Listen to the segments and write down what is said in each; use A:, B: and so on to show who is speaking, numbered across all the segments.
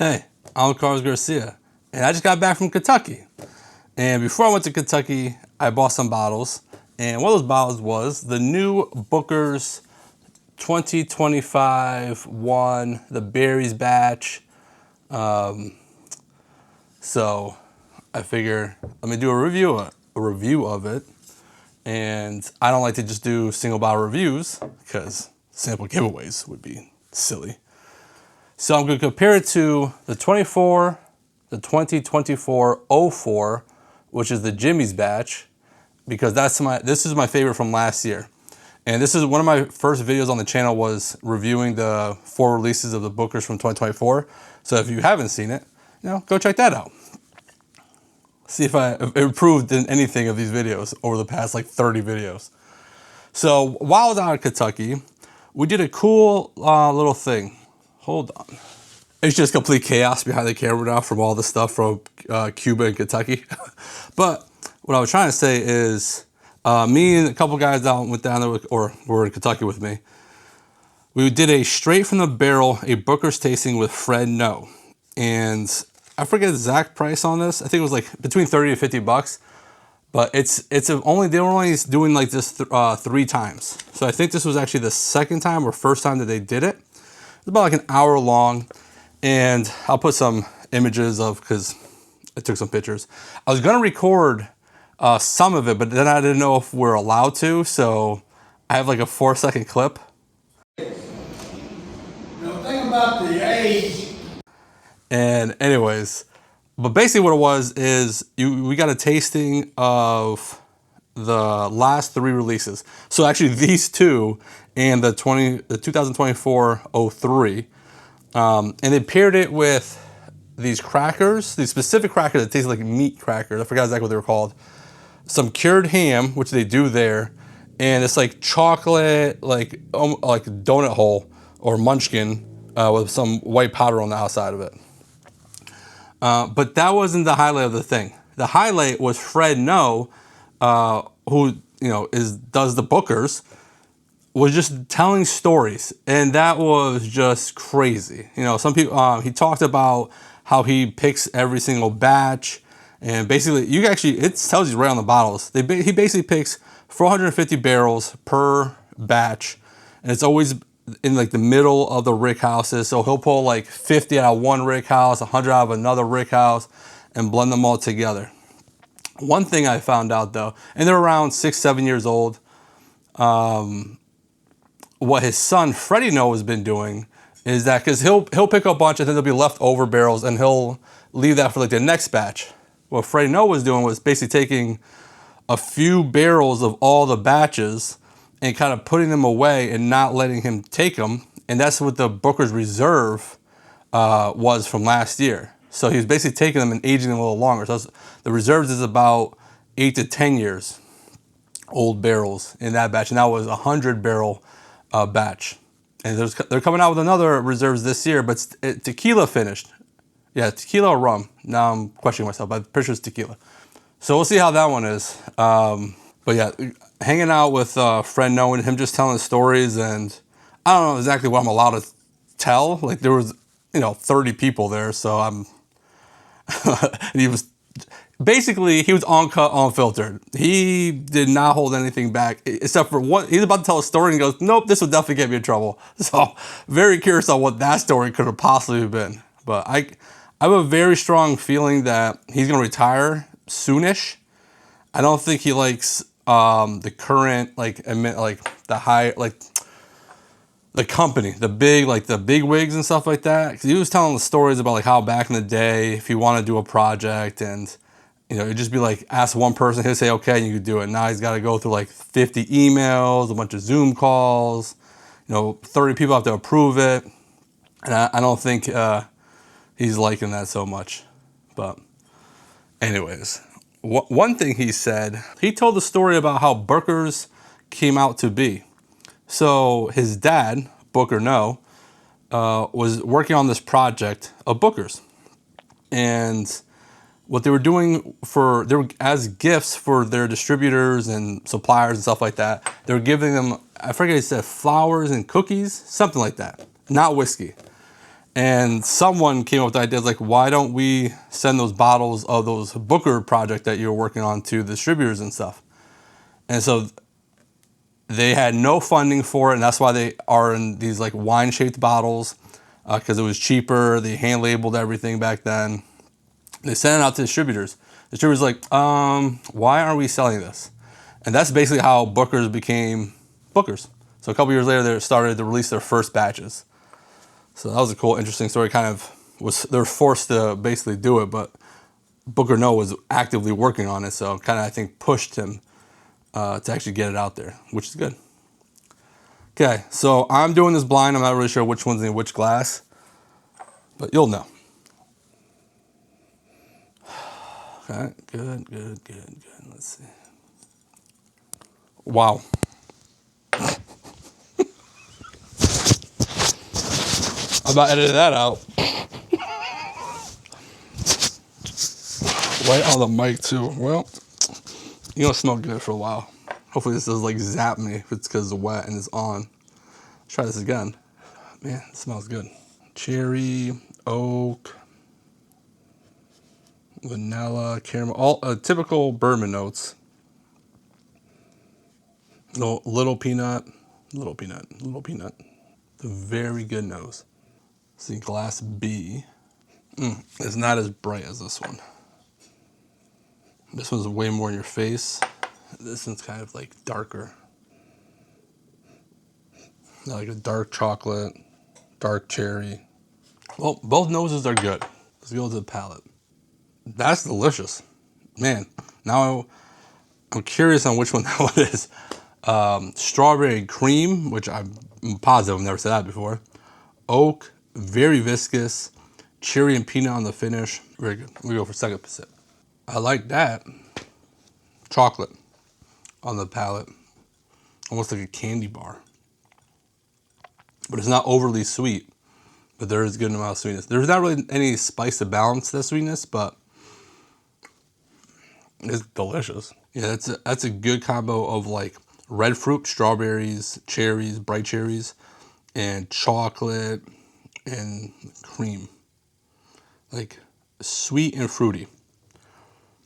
A: Hey, I'm Carlos Garcia, and I just got back from Kentucky. And before I went to Kentucky, I bought some bottles, and one of those bottles was the new Booker's 2025 one, the berries batch. So I figure let me do a review of it. And I don't like to just do single bottle reviews because sample giveaways would be silly. So I'm going to compare it to the 2024-04, which is the Jimmie's batch, because this is my favorite from last year. And this is one of my first videos on the channel was reviewing the 4 releases of the Bookers from 2024. So if you haven't seen it, go check that out. See if I improved in anything of these videos over the past like 30 videos. So while I was out in Kentucky, we did a cool little thing. Hold on. It's just complete chaos behind the camera now from all the stuff from Cuba and Kentucky. But what I was trying to say is me and a couple guys went down there or were in Kentucky with me. We did a straight from the barrel, a Booker's tasting with Fred Noe. And I forget the exact price on this. I think it was like between 30 to 50 bucks. But they were only doing like this 3 times. So I think this was actually the second time or first time that they did it. It's about like an hour long, and I'll put some images because I took some pictures. I was gonna record some of it, but then I didn't know if we're allowed to, so I have like a 4-second clip.
B: The thing about the age.
A: And anyways, but basically what it was is we got a tasting of the last 3 releases. So actually these 2 and the 2024-03. And they paired it with these crackers, these specific crackers that taste like meat crackers. I forgot exactly what they were called. Some cured ham, which they do there. And it's like chocolate, like donut hole or munchkin with some white powder on the outside of it. But that wasn't the highlight of the thing. The highlight was Fred Noe, who does the Bookers, was just telling stories, and that was just crazy. Some people he talked about how he picks every single batch, and basically it tells you right on the bottles. He basically picks 450 barrels per batch, and it's always in like the middle of the rick houses. So he'll pull like 50 out of one rick house, 100 out of another rick house, and blend them all together. One thing I found out though, and they're around 6-7 years old, what his son Freddie Noe has been doing is that because he'll pick up a bunch and then there'll be leftover barrels and he'll leave that for like the next batch. What Freddie Noe was doing was basically taking a few barrels of all the batches and kind of putting them away and not letting him take them. And that's what the Booker's Reserve was from last year. So he was basically taking them and aging them a little longer. So the Reserves is about 8 to 10 years old barrels in that batch. And that was a 100-barrel batch. And they're coming out with another Reserves this year, but tequila finished. Yeah, tequila or rum. Now I'm questioning myself, but I'm pretty sure it's tequila. So we'll see how that one is. But yeah, hanging out with Fred Noe and him just telling stories, and I don't know exactly what I'm allowed to tell. Like there was, 30 people there, so and he was uncut, unfiltered. He did not hold anything back except for one. He's about to tell a story and he goes, "Nope, this would definitely get me in trouble." So very curious on what that story could have possibly been. But I have a very strong feeling that he's gonna retire soonish. I don't think he likes the current the company, the big wigs and stuff like that. Because he was telling the stories about like how back in the day, if he wanted to do a project and it'd just be like ask one person, he'll say okay, and you could do it. Now he's got to go through like 50 emails, a bunch of Zoom calls. 30 people have to approve it, and I don't think he's liking that so much. But anyways. One thing he said, he told the story about how Booker's came out to be. So his dad, Booker Noe, was working on this project of Booker's. And what they were doing as gifts for their distributors and suppliers and stuff like that, they were giving them, I forget, he said flowers and cookies, something like that, not whiskey. And someone came up with the idea, like, why don't we send those bottles of those Booker project that you're working on to distributors and stuff? And so they had no funding for it, and that's why they are in these like wine-shaped bottles, because it was cheaper. They hand labeled everything back then. They sent it out to distributors. Distributors like, why aren't we selling this? And that's basically how Booker's became Booker's. So a couple years later, they started to release their first batches. So that was a cool, interesting story. Kind of was, they were forced to basically do it, but Booker Noe was actively working on it, so kind of I think pushed him to actually get it out there, which is good. Okay, so I'm doing this blind. I'm not really sure which one's in which glass, but you'll know. Okay, good. Let's see. Wow. I'm about editing that out. Right on the mic too. Well, you know, smell good for a while. Hopefully this doesn't like zap me if it's because it's wet and it's on. Let's try this again. Man, it smells good. Cherry, oak, vanilla, caramel, all typical bourbon notes. Little peanut. The very good nose. See, glass B. It's not as bright as this one. This one's way more in your face. This one's kind of like darker. Like a dark chocolate, dark cherry. Well, both noses are good. Let's go to the palate. That's delicious. Man, now I'm curious on which one that one is. Strawberry cream, which I'm positive I've never said that before. Oak, very viscous. Cherry and peanut on the finish. Very good. We go for second sip. I like that. Chocolate on the palate. Almost like a candy bar. But it's not overly sweet. But there is a good amount of sweetness. There's not really any spice to balance the sweetness, but it's delicious. Yeah, that's a good combo of like red fruit, strawberries, cherries, bright cherries, and chocolate and cream. Like sweet and fruity.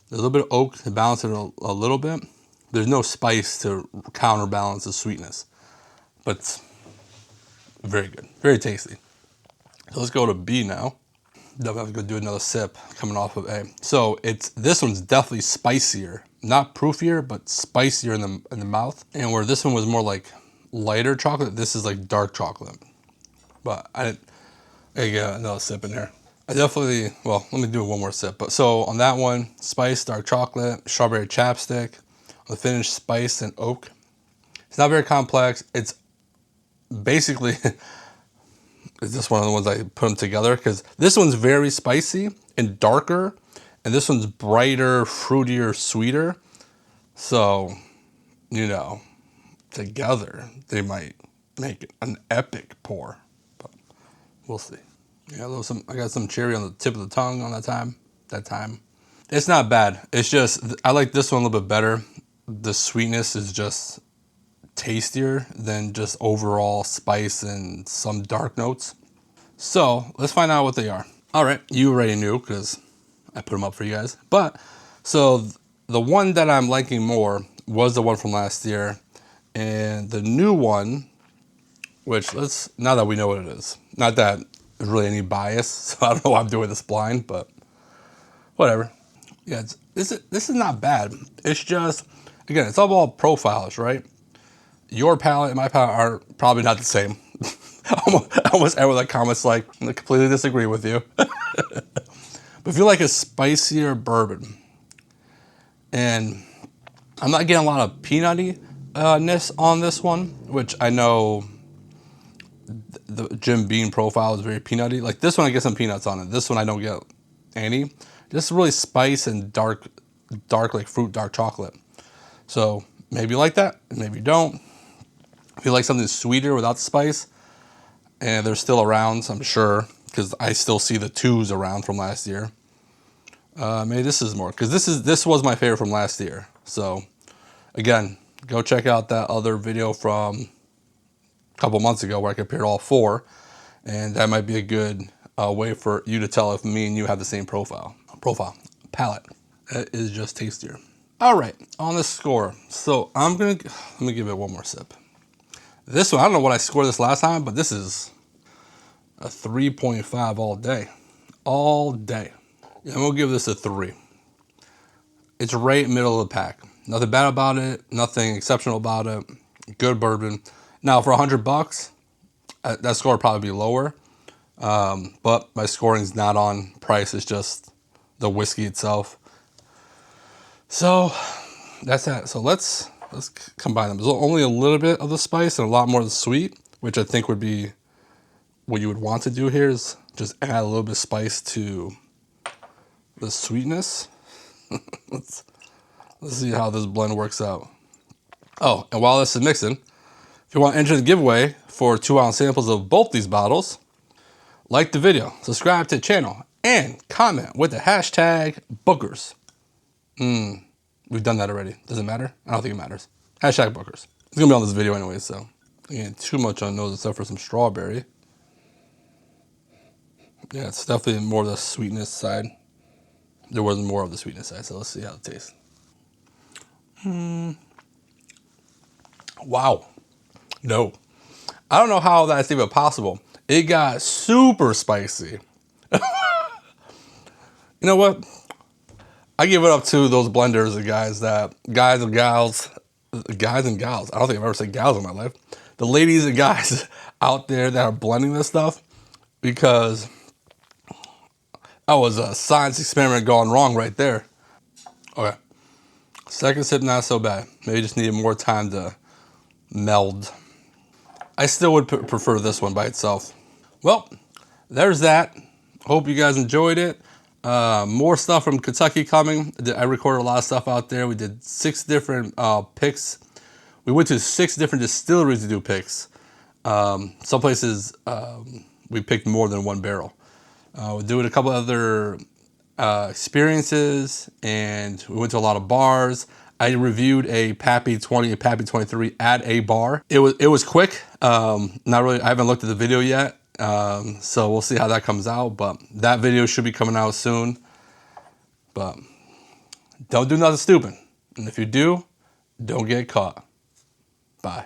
A: There's a little bit of oak to balance it a little bit. There's no spice to counterbalance the sweetness. But it's very good. Very tasty. So let's go to B now. Definitely have to go do another sip coming off of A. So this one's definitely spicier. Not proofier, but spicier in the mouth. And where this one was more like lighter chocolate, this is like dark chocolate. But I get another sip in here. I definitely, well, let me do one more sip. But so on that one, spice, dark chocolate, strawberry chapstick. On the finish, spice and oak. It's not very complex. It's basically, it's just one of the ones I put them together because this one's very spicy and darker, and this one's brighter, fruitier, sweeter. So, you know, together they might make an epic pour, but we'll see. Yeah, I got some cherry on the tip of the tongue on that time. It's not bad. It's just, I like this one a little bit better. The sweetness is just tastier than just overall spice and some dark notes. So let's find out what they are. All right, you already knew because I put them up for you guys. But so the one that I'm liking more was the one from last year, and the new one, which now that we know what it is, not that there's really any bias, so I don't know why I'm doing this blind, but whatever. Yeah, this is not bad. It's just, again, it's all about profiles, right? Your palate and my palate are probably not the same. I almost end with like comments like, I completely disagree with you. But if you like a spicier bourbon, and I'm not getting a lot of peanutty-ness on this one, which I know the Jim Beam profile is very peanutty. Like this one, I get some peanuts on it. This one, I don't get any. Just really spice and dark like fruit, dark chocolate. So maybe you like that, maybe you don't. If you like something sweeter without spice, and they're still around, I'm sure, because I still see the 2s around from last year. Maybe this is more, because this was my favorite from last year. So again, go check out that other video from a couple months ago where I compared all 4, and that might be a good a way for you to tell if me and you have the same palate. It is just tastier. All right, on the score. So let me give it one more sip. This one, I don't know what I scored this last time, but this is a 3.5 all day. All day. Yeah, I'm gonna give this a 3. It's right middle of the pack. Nothing bad about it, nothing exceptional about it. Good bourbon. Now for $100, that score would probably be lower. But my scoring is not on price, it's just the whiskey itself. So that's that. So let's combine them. There's only a little bit of the spice and a lot more of the sweet, which I think would be what you would want to do here, is just add a little bit of spice to the sweetness. let's see how this blend works out. Oh, and while this is mixing, if you want to enter the giveaway for 2-ounce samples of both these bottles, like the video, subscribe to the channel, and comment with the hashtag Bookers. We've done that already. Does it matter? I don't think it matters. Hashtag Bookers. It's going to be on this video anyway, so ain't too much on nose except for some strawberry. Yeah, it's definitely more of the sweetness side. There wasn't more of the sweetness side, so let's see how it tastes. Wow. No. I don't know how that's even possible. It got super spicy. You know what? I give it up to those blenders, the guys and gals. I don't think I've ever said gals in my life. The ladies and guys out there that are blending this stuff, because that was a science experiment gone wrong right there. Okay. Second sip, not so bad. Maybe just needed more time to meld. I still would prefer this one by itself. Well, there's that. Hope you guys enjoyed it. More stuff from Kentucky coming. I recorded a lot of stuff out there. We did 6 different picks. We went to 6 different distilleries to do picks. Some places we picked more than 1 barrel. We're doing a couple other experiences, and we went to a lot of bars. I reviewed a Pappy 20, a Pappy 23 at a bar. It was quick. Not really. I haven't looked at the video yet, so we'll see how that comes out. But that video should be coming out soon. But don't do nothing stupid, and if you do, don't get caught. Bye.